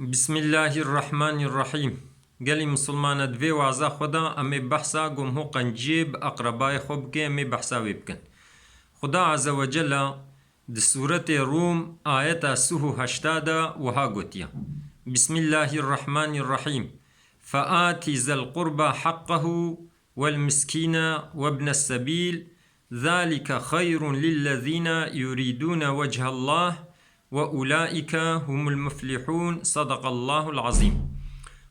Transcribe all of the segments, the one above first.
بسم الله الرحمن الرحیم. گلی مسلمانە دوێ وازا خدا ئەمێ بەحسا گۆم هۆ قەنجێ بە ئەقرەبای خۆ بکە ئەمێ بەحساوێ بکەن. خدا عەزەوەجەلە دی سورەتێ روم ئاەتە 38 وها گوتیە: بسم الله الرحمن الرحیم فآتی ذا القربى حقه والمسكين وابن السبيل ذلك خير للذين يريدون وجه الله وأولئك هم المفلحون. صدق الله العظيم.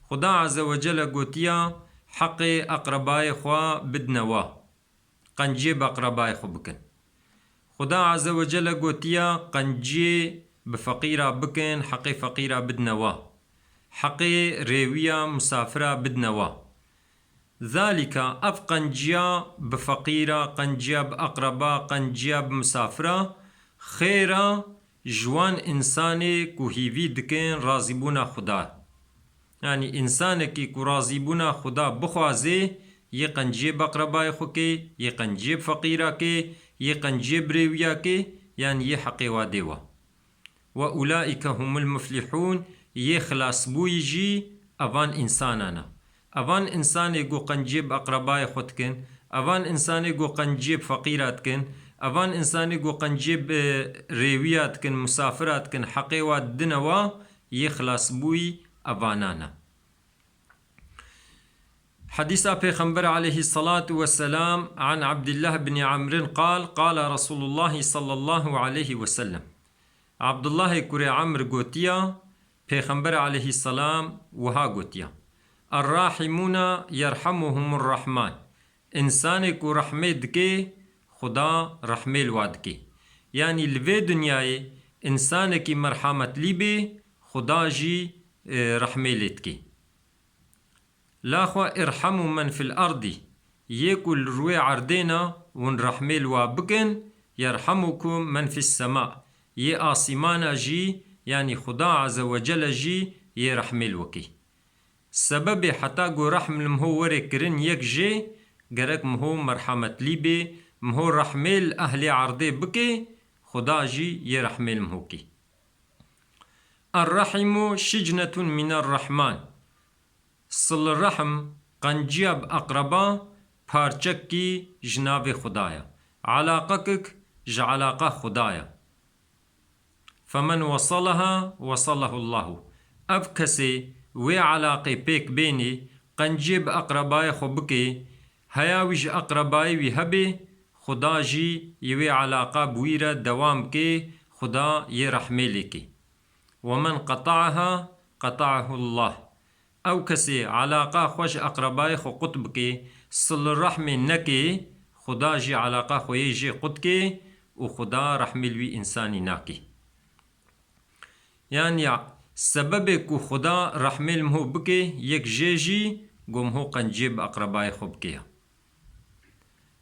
خدا عز وجل قوتيا حق أقرباء خوا بدنوا قنجي بأقرباء خو بكن. خدا عز وجل قوتيا قنجي بفقيرة بكن حق فقيرة بدنوا حق ريوية مسافرة بدنوا. ذلك أف قنجيا بفقيرة قنجيا بأقرباء قنجيا بمسافرة خيرا جوان انسانی کو هیوی دکن راضی بونا خدا، یعنی انسانی که راضی بونا خدا بخوازه یه قنجه بقربای خو که، یه قنجه فقیره که، یه قنجه بریویا که، یعنی یه حقی واده و اولئک هم المفلحون. یه خلاص بوی جی اوان انسانانا، اوان انسانی گو قنجه بقربای خود کن، اوان انسانی گو قنجه فقیرات کن، اوان انسانی گو قنجیب ریویات کن مسافرات کن حقیوات دنوا یخلاص بوی اوانانا. حديث پیغمبر عليه الصلاة والسلام عن عبد الله بن عمرو قال قال رسول الله صلى الله عليه وسلم. عبد الله كري عمرو قوتيا پیغمبر عليه السلام وها قوتيا: الراحمون يرحمهم الرحمن. انسان کو رحمه دکے خدا رحمه الواد کی، یعنی لوی دنیای انسان کی مرحمت لی بے خدا جی رحمه لیت کی. لاخوا ارحموا من فی الارض، یہ کل روی عردینا ون رحمه الواد بکن یرحمکم من فی السماء، یہ آسمانا جی یعنی خدا عز وجل جی یہ رحمه الوکی. سبب حتا گو رحم لمہو ورے کرن یک جے گرک مہو مرحمت لی بے مهو رحمل أهل عرضه بكي خدا جي يرحمل مهوكي. الرحم شجنة من الرحمن. صل الرحم قنجيب أقربا پارچكي جناب خدايا، علاقك جعلاقة خدايا. فمن وصلها وصله الله. أفكسي وعلاقي بيك بيني قنجيب أقرباي خبكي هياوج أقرباي وهبي خدا جی یوی علاقه بویره دوام که خدا یه رحمه لیکی. ومن قطعها قطعه الله. او کسی علاقه خوش اقربای خو قطب که صل الرحم نکی خدا جی علاقه خوی جی قط که و خدا رحمه لوی انسانی ناکی. یعنی سبب کو خدا رحمه لمهو بکه یک جی جی گم هو قنجیب اقربای خوب که.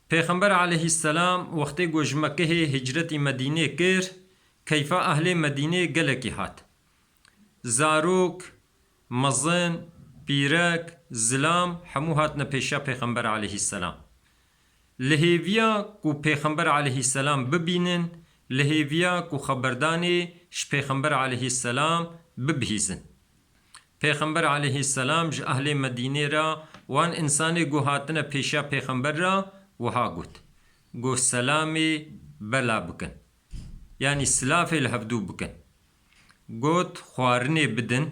پیغمبر علیه السلام وقتی گوش مکه هجرت مدینه کر کیفا اهل مدینه گلکی هات، زاروک، مزن، پیرک، زلام همو هات نپیشا پیغمبر علیه السلام. لهیویا کو پیغمبر علیه السلام ببینن، لهیویا کو خبردانی ش پیغمبر علیه السلام ببهیزن. پیغمبر علیه السلام ج اهل مدینه را وان انسان گو هاتن پیشا پیغمبر را وها قوت قو سلامي بلا بكن، يعني سلافي الهفدو بكن. قوت خوارني بدن،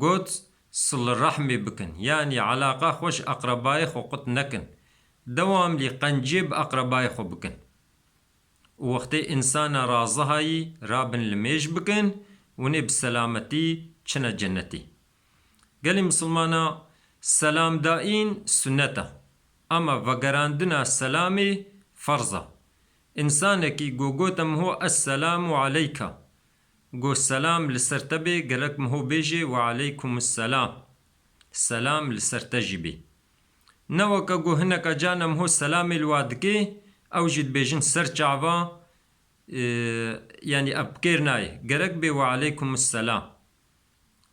قوت صل الرحمي بكن، يعني علاقة خوش أقرباي خو قط نكن، دوام لي قنجيب أقرباي خو بكن. ووقتي إنسان رازهاي رابن لميش بكن وني بسلامتي چنا جنتي. قالي مسلمانا سلام دائين سنته، اما وگراندنا سلامی فرضه. انسان کی گوگوتم هو السلام علیکا، گو سلام لسرتبه گلک مهو بیجه و علیکم السلام، سلام لسرتجی بی. نوکا گو هنکا جانم هو سلام الوادکی او جد بیجن سر چعوا یعنی ابکر نای گرک بی و علیکم السلام،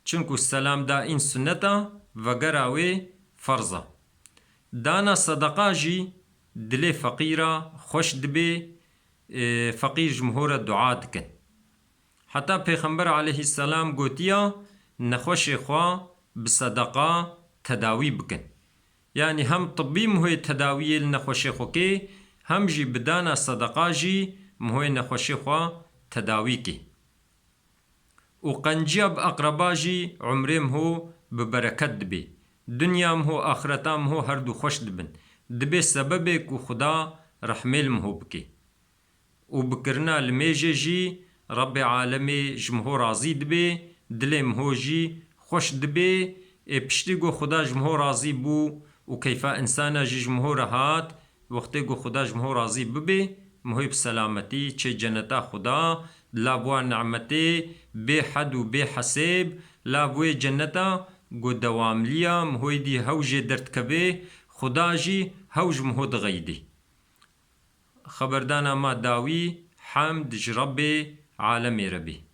چونکو السلام دا این سنتا وگراوی فرضه. دانا صدقه جی دل فقیره خوش دبی فقیر جمهور دعا دکن. حتی پیغمبر علیه السلام گوتیا نخوشی خوا بصدقه تداوی بکن. یعنی هم طبی مهوی تداوی نخوشی خو که هم جی بدانا صدقه جی مهوی نخوشی خوا تداوی که. و قنجیب اقربا جی عمریم هو ببرکت دبی. دنیام هو آخرتام هو هر دو خوش دبن. دبی سبب که خدا رحمیل مهو بکی. و بکرنا لمیجه جی رب عالمی جمهو راضی دبی، دل مهو جی خوش دبی، پشتی گو خدا جمهو راضی بو و کیفا انسانا جی جمهو رهات وقتی گو خدا جمهو راضی ببی مهو بسلامتی چه جنتا خدا لابوا نعمتی بی حد و بی حسیب لابوی جنتا گو دوام لیا مهوی دی هوج درد کبی خدا جی هوج مهو دغیدی. خبردانا ما داوی حمد جرب عالم ربی.